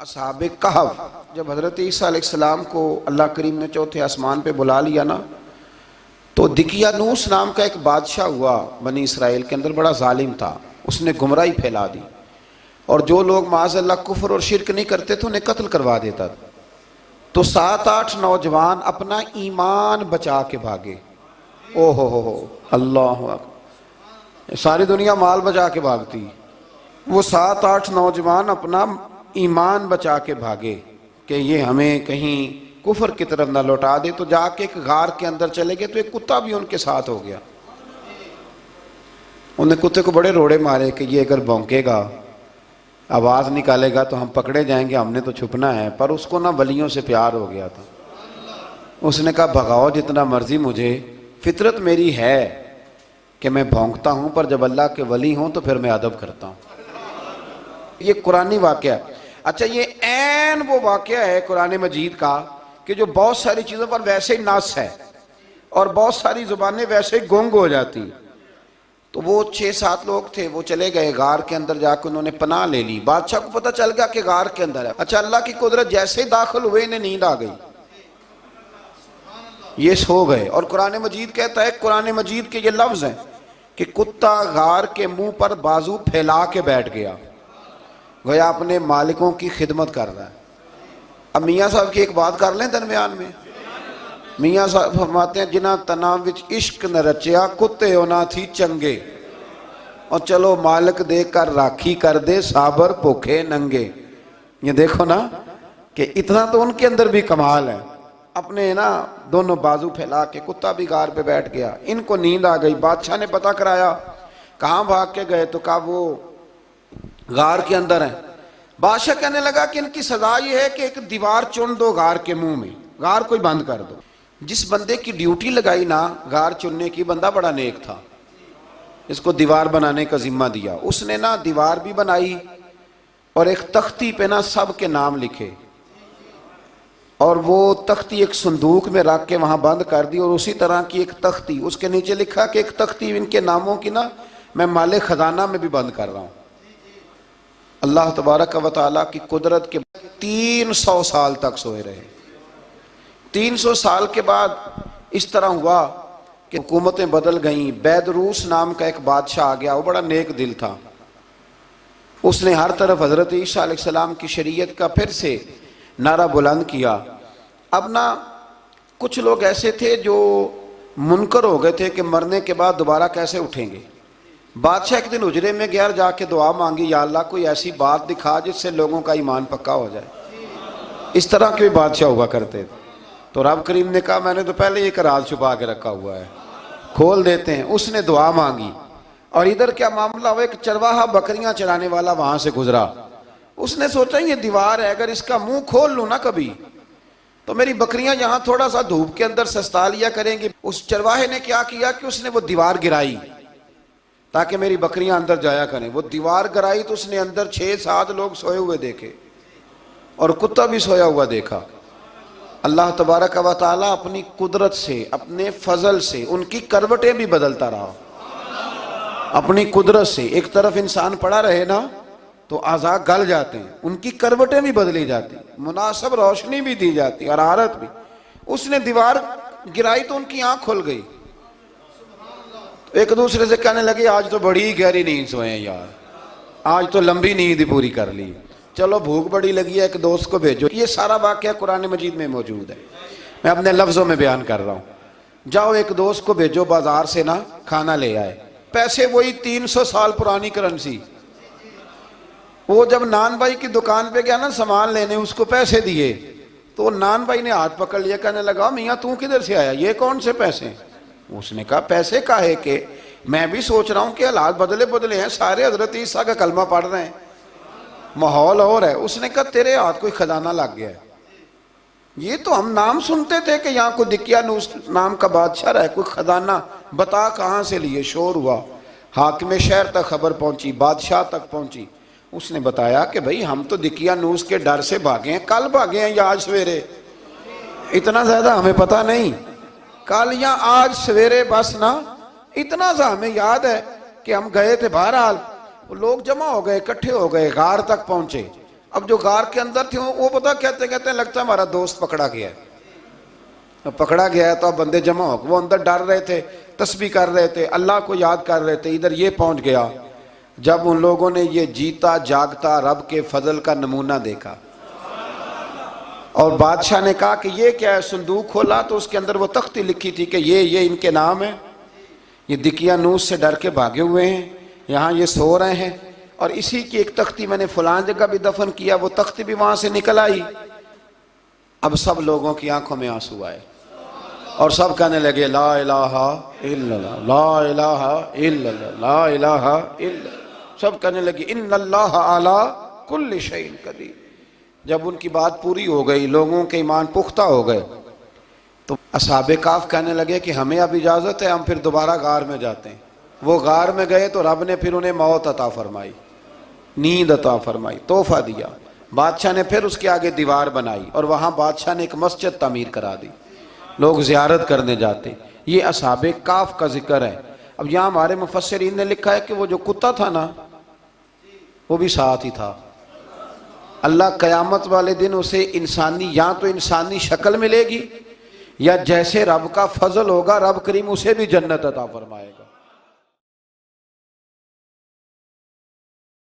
असहाबे कहफ जब हज़रत ईसा अलैहिस्सलाम को अल्लाह करीम ने चौथे आसमान पे बुला लिया ना, तो दिकियानूस नाम का एक बादशाह हुआ बनी इसराइल के अंदर, बड़ा जालिम था। उसने गुमराही फैला दी और जो लोग माज़अल्लाह कुफ्र और शिरक नहीं करते थे उन्हें कत्ल करवा देता था। तो 7-8 नौजवान अपना ईमान बचा के भागे। ओहो हो अल्लाह अकबर, सारी दुनिया माल बचा के भागती, वो 7-8 नौजवान अपना ईमान बचा के भागे कि ये हमें कहीं कुफर की तरफ ना लौटा दे। तो जाके एक गार के अंदर चले गए, तो एक कुत्ता भी उनके साथ हो गया। उन्हें कुत्ते को बड़े रोड़े मारे कि ये अगर भौंकेगा, आवाज़ निकालेगा तो हम पकड़े जाएंगे, हमने तो छुपना है। पर उसको ना वलियों से प्यार हो गया था। उसने कहा भगाओ जितना मर्जी मुझे, फितरत मेरी है कि मैं भौंकता हूँ, पर जब अल्लाह के वली हों तो फिर मैं अदब करता हूँ। ये कुरानी वाक़या। अच्छा, ये ऐन वो वाक़या है कुरान मजीद का कि जो बहुत सारी चीज़ों पर वैसे ही नास है और बहुत सारी ज़ुबानें वैसे ही गुंग हो जाती। तो वो 6-7 लोग थे, वो चले गए गार के अंदर, जाकर उन्होंने पनाह ले ली। बादशाह को पता चल गया कि गार के अंदर है। अच्छा, अल्लाह की कुदरत, जैसे ही दाखिल हुए इन्हें नींद आ गई, ये सो गए। और कुरान मजीद कहता है, कुरान मजीद के ये लफ्ज़ हैं कि कुत्ता गार के मुंह पर बाजू फैला के बैठ गया, गोया अपने मालिकों की खिदमत कर रहा है। अब मियाँ साहब की एक बात कर लें दरमियान में। मियाँ साहब फरमाते हैं, जिन्हां तना विच इश्क न रचिया, कुत्ते होना थी चंगे, और चलो मालिक दे कर राखी कर दे, साबर भूखे नंगे। ये देखो ना कि इतना तो उनके अंदर भी कमाल है। अपने ना दोनों बाजू फैला के, कुत्ता भी गार पे बैठ गया। इनको नींद आ गई। बादशाह ने पता कराया, कहाँ भाग के गए? तो कहा वो गार के अंदर है। बादशाह कहने लगा कि इनकी सजा ये है कि एक दीवार चुन दो गार के मुंह में, गार कोई बंद कर दो। जिस बंदे की ड्यूटी लगाई ना गार चुनने की, बंदा बड़ा नेक था, इसको दीवार बनाने का जिम्मा दिया। उसने ना दीवार भी बनाई और एक तख्ती पे ना सब के नाम लिखे, और वो तख्ती एक संदूक में रख के वहां बंद कर दी। और उसी तरह की एक तख्ती, उसके नीचे लिखा कि एक तख्ती इनके नामों की ना मैं माले खजाना में भी बंद कर रहा हूं। अल्लाह तबारक व तआला की कुदरत के 300 साल तक सोए रहे। 300 साल के बाद इस तरह हुआ कि हुकूमतें बदल गईं। बैदरूस नाम का एक बादशाह आ गया, वो बड़ा नेक दिल था। उसने हर तरफ हज़रत ईसा अलैहिस्सलाम की शरीयत का फिर से नारा बुलंद किया। अब ना कुछ लोग ऐसे थे जो मुनकर हो गए थे कि मरने के बाद दोबारा कैसे उठेंगे। बादशाह एक दिन उजरे में गया, जाके दुआ मांगी, या अल्लाह कोई ऐसी बात दिखा जिससे लोगों का ईमान पक्का हो जाए। इस तरह के भी बादशाह हुआ करते थे। तो रब करीम ने कहा, मैंने तो पहले एक राज छुपा के रखा हुआ है, खोल देते हैं। उसने दुआ मांगी और इधर क्या मामला हुआ, एक चरवाहा बकरियां चराने वाला वहां से गुजरा। उसने सोचा ये दीवार है, अगर इसका मुंह खोल लूं ना कभी, तो मेरी बकरियां यहां थोड़ा सा धूप के अंदर सस्ता लिया करेंगी। उस चरवाहे ने क्या किया कि उसने वो दीवार गिराई ताकि मेरी बकरियां अंदर जाया करें। वो दीवार गिराई तो उसने अंदर 6-7 लोग सोए हुए देखे और कुत्ता भी सोया हुआ देखा। अल्लाह तबारक व तआला अपनी कुदरत से, अपने फजल से उनकी करवटें भी बदलता रहा। अपनी कुदरत से एक तरफ इंसान पड़ा रहे ना तो आज़ा गल जाते हैं, उनकी करवटें भी बदली जाती, मुनासिब रोशनी भी दी जाती, हरारत भी। उसने दीवार गिराई तो उनकी आंख खुल गई। एक दूसरे से कहने लगे, आज तो बड़ी गहरी नींद सोए हैं यार, आज तो लंबी नींद पूरी कर ली, चलो भूख बड़ी लगी है, एक दोस्त को भेजो। ये सारा वाक़या कुरान मजीद में मौजूद है, मैं अपने लफ्ज़ों में बयान कर रहा हूँ। जाओ एक दोस्त को भेजो बाजार से ना खाना ले आए, पैसे वही 300 साल पुरानी करेंसी। वो जब नान भाई की दुकान पे गया ना सामान लेने, उसको पैसे दिए तो नान भाई ने हाथ पकड़ लिया, कहने लगा, मियाँ तू किधर से आया, ये कौन से पैसे? उसने कहा, पैसे काहे के, मैं भी सोच रहा हूँ कि हालात बदले बदले हैं, सारे हजरत ईसा का कलमा पढ़ रहे हैं, माहौल और है। उसने कहा, तेरे हाथ कोई खजाना लग गया है। ये तो हम नाम सुनते थे कि यहाँ को दिकियानूस नाम का बादशाह है, कोई खजाना, बता कहाँ से लिए। शोर हुआ, हाकिम शहर तक खबर पहुंची, बादशाह तक पहुंची। उसने बताया कि भाई हम तो दिकियानूस के डर से भागे हैं, कल भागे हैं या आज सवेरे, इतना ज्यादा हमें पता नहीं, कल या आज सवेरे बस ना। इतना सा हमें याद है कि हम गए थे, बहरहाल लोग जमा हो गए, इकट्ठे हो गए, गार तक पहुंचे। अब जो गार के अंदर थे वो पता कहते कहते लगता है हमारा दोस्त पकड़ा गया है। अब पकड़ा गया है तो अब बंदे जमा हो, वो अंदर डर रहे थे, तस्बीह कर रहे थे, अल्लाह को याद कर रहे थे। इधर ये पहुंच गया जब उन लोगों ने ये जीता जागता रब के फजल का नमूना देखा और बादशाह ने कहा कि ये क्या है। संदूक खोला तो उसके अंदर वो तख्ती लिखी थी कि ये इनके नाम है, ये दिकियानूस से डर के भागे हुए हैं, यहाँ ये सो रहे हैं और इसी की एक तख्ती मैंने फलां जगह भी दफन किया, वो तख्ती भी वहां से निकल आई। अब सब लोगों की आंखों में आंसू आए और सब कहने लगे ला इलाहा इल्लल्लाह, ला इलाहा इल्लल्लाह, ला इलाहा इल्लल्लाह। सब कहने लगे इन्नल्लाह अला कुल्लि शैइन कदीर। जब उनकी बात पूरी हो गई, लोगों के ईमान पुख्ता हो गए, तो असहाबे काफ कहने लगे कि हमें अब इजाज़त है, हम फिर दोबारा गार में जाते हैं। वो गार में गए तो रब ने फिर उन्हें मौत अता फरमाई, नींद अता फरमाई, तोहफा दिया। बादशाह ने फिर उसके आगे दीवार बनाई और वहाँ बादशाह ने एक मस्जिद तामीर करा दी, लोग ज़ियारत करने जाते। ये असहाबे काफ का जिक्र है। अब यहाँ हमारे मुफस्सिरीन ने लिखा है कि वो जो कुत्ता था ना, वो भी साथ ही था। अल्लाह क़यामत वाले दिन उसे इंसानी, या तो इंसानी शक्ल मिलेगी या जैसे रब का फजल होगा रब करीम उसे भी जन्नत अता फरमाएगा।